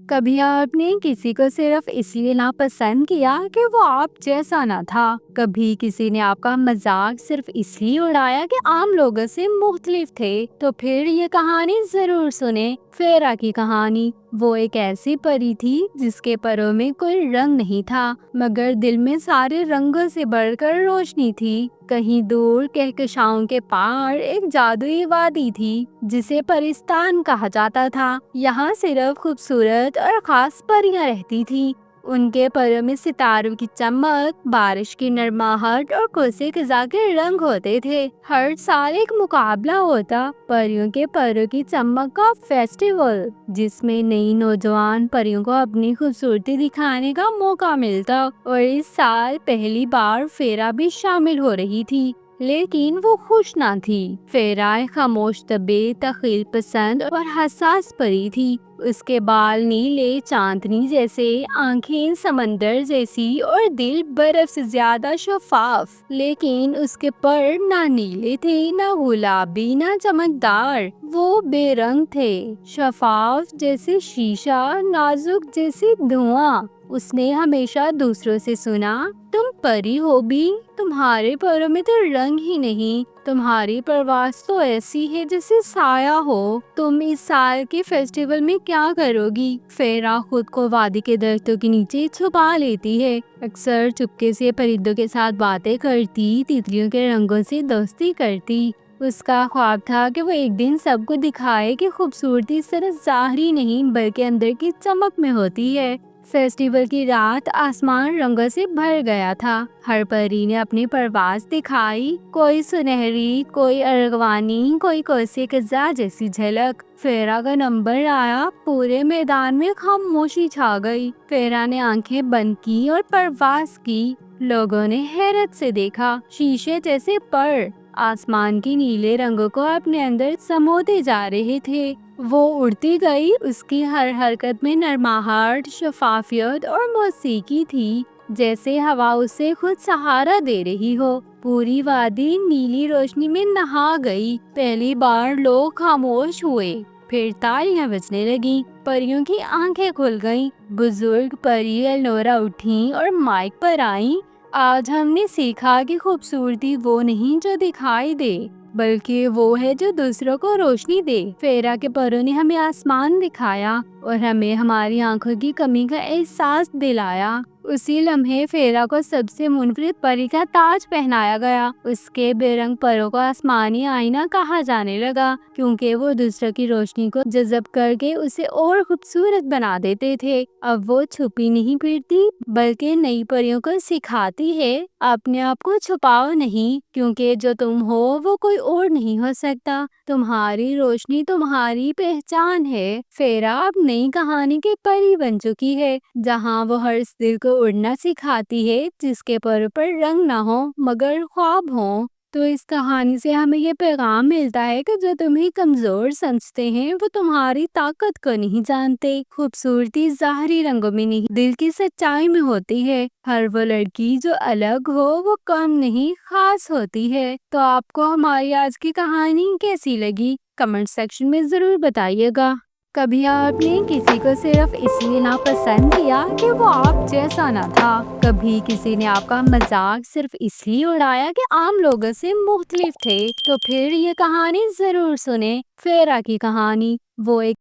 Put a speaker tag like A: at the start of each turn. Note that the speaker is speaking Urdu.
A: کبھی آپ نے کسی کو صرف اس لیے ناپسند کیا کہ وہ آپ جیسا نہ تھا؟ کبھی کسی نے آپ کا مذاق صرف اس لیے اڑایا کہ عام لوگوں سے مختلف تھے؟ تو پھر یہ کہانی ضرور سنیں، فیرا کی کہانی۔ وہ ایک ایسی پری تھی جس کے پروں میں کوئی رنگ نہیں تھا، مگر دل میں سارے رنگوں سے بڑھ کر روشنی تھی۔ کہیں دور کہکشاؤں کے پار ایک جادوئی وادی تھی جسے پرستان کہا جاتا تھا۔ یہاں صرف خوبصورت اور خاص پریاں رہتی تھیں۔ ان کے پروں میں ستاروں کی چمک، بارش کی نرماہٹ اور کوسے خزاں کے رنگ ہوتے تھے۔ ہر سال ایک مقابلہ ہوتا، پریوں کے پروں کی چمک کا فیسٹیول، جس میں نئی نوجوان پریوں کو اپنی خوبصورتی دکھانے کا موقع ملتا۔ اور اس سال پہلی بار فیرا بھی شامل ہو رہی تھی، لیکن وہ خوش نہ تھی۔ فیرا ایک خاموش طبیعت، تخیل پسند اور حساس پری تھی۔ اس کے بال نیلے چاندنی جیسے، آنکھیں سمندر جیسی اور دل برف سے زیادہ شفاف۔ لیکن اس کے پر نہ نیلے تھے، نہ گلابی، نہ چمکدار۔ وہ بے رنگ تھے، شفاف جیسے شیشہ، نازک جیسے دھواں۔ اس نے ہمیشہ دوسروں سے سنا، تم پری ہو بھی، تمہارے پروں میں تو رنگ ہی نہیں، تمہاری پرواز تو ایسی ہے جیسے سایہ ہو۔ تم اس سال کے فیسٹیول میں کیا کرو گی؟ فیرا خود کو وادی کے درختوں کے نیچے چھپا لیتی ہے، اکثر چپکے سے پرندوں کے ساتھ باتیں کرتی، تتلیوں کے رنگوں سے دوستی کرتی۔ اس کا خواب تھا کہ وہ ایک دن سب کو دکھائے کہ خوبصورتی صرف ظاہری نہیں بلکہ اندر کی چمک میں ہوتی ہے۔ فیسٹیول کی رات آسمان رنگوں سے بھر گیا تھا۔ ہر پری نے اپنی پرواز دکھائی، کوئی سنہری، کوئی ارغوانی، کوئی کوسے قزح جیسی جھلک۔ فیرا کا نمبر آیا، پورے میدان میں خاموشی چھا گئی۔ فیرا نے آنکھیں بند کی اور پرواز کی۔ لوگوں نے حیرت سے دیکھا، شیشے جیسے پر آسمان کی نیلے رنگوں کو اپنے اندر سموتے جا رہے تھے۔ وہ اڑتی گئی، اس کی ہر حرکت میں نرماہٹ، شفافیت اور موسیقی تھی، جیسے ہوا اسے خود سہارا دے رہی ہو۔ پوری وادی نیلی روشنی میں نہا گئی۔ پہلی بار لوگ خاموش ہوئے، پھر تالیاں بجنے لگیں، پریوں کی آنکھیں کھل گئیں۔ بزرگ پری ایلنورا اٹھیں اور مائک پر آئیں۔ آج ہم نے سیکھا کہ خوبصورتی وہ نہیں جو دکھائی دے، بلکہ وہ ہے جو دوسروں کو روشنی دے۔ فیرا کے پروں نے ہمیں آسمان دکھایا اور ہمیں ہماری آنکھوں کی کمی کا احساس دلایا۔ اسی لمحے فیرا کو سب سے منفرد پری کا تاج پہنایا گیا۔ اس کے بے رنگ پروں کو آسمانی آئینہ کہا جانے لگا، کیونکہ وہ دوسروں کی روشنی کو جذب کر کے اسے اور خوبصورت بنا دیتے تھے۔ اب وہ چھپی نہیں پھرتی، بلکہ نئی پریوں کو سکھاتی ہے، اپنے آپ کو چھپاؤ نہیں، کیونکہ جو تم ہو وہ کوئی اور نہیں ہو سکتا۔ تمہاری روشنی تمہاری پہچان ہے۔ فیرا اب نئی کہانی کی پری بن چکی ہے، جہاں وہ ہر دل کو اڑنا سکھاتی ہے جس کے پروں پر رنگ نہ ہو مگر خواب ہوں۔ تو اس کہانی سے ہمیں یہ پیغام ملتا ہے کہ جو تمہیں کمزور سمجھتے ہیں وہ تمہاری طاقت کو نہیں جانتے۔ خوبصورتی ظاہری رنگوں میں نہیں، دل کی سچائی میں ہوتی ہے۔ ہر وہ لڑکی جو الگ ہو وہ کم نہیں، خاص ہوتی ہے۔ تو آپ کو ہماری آج کی کہانی کیسی لگی؟ کمنٹ سیکشن میں ضرور بتائیے گا۔ کبھی آپ نے کسی کو صرف اس لیے ناپسند کیا کہ وہ آپ جیسا نہ تھا؟ کبھی کسی نے آپ کا مذاق صرف اس لیے اڑایا کہ عام لوگوں سے مختلف تھے؟ تو پھر یہ کہانی ضرور سنیں، فیرا کی کہانی۔ وہ ایک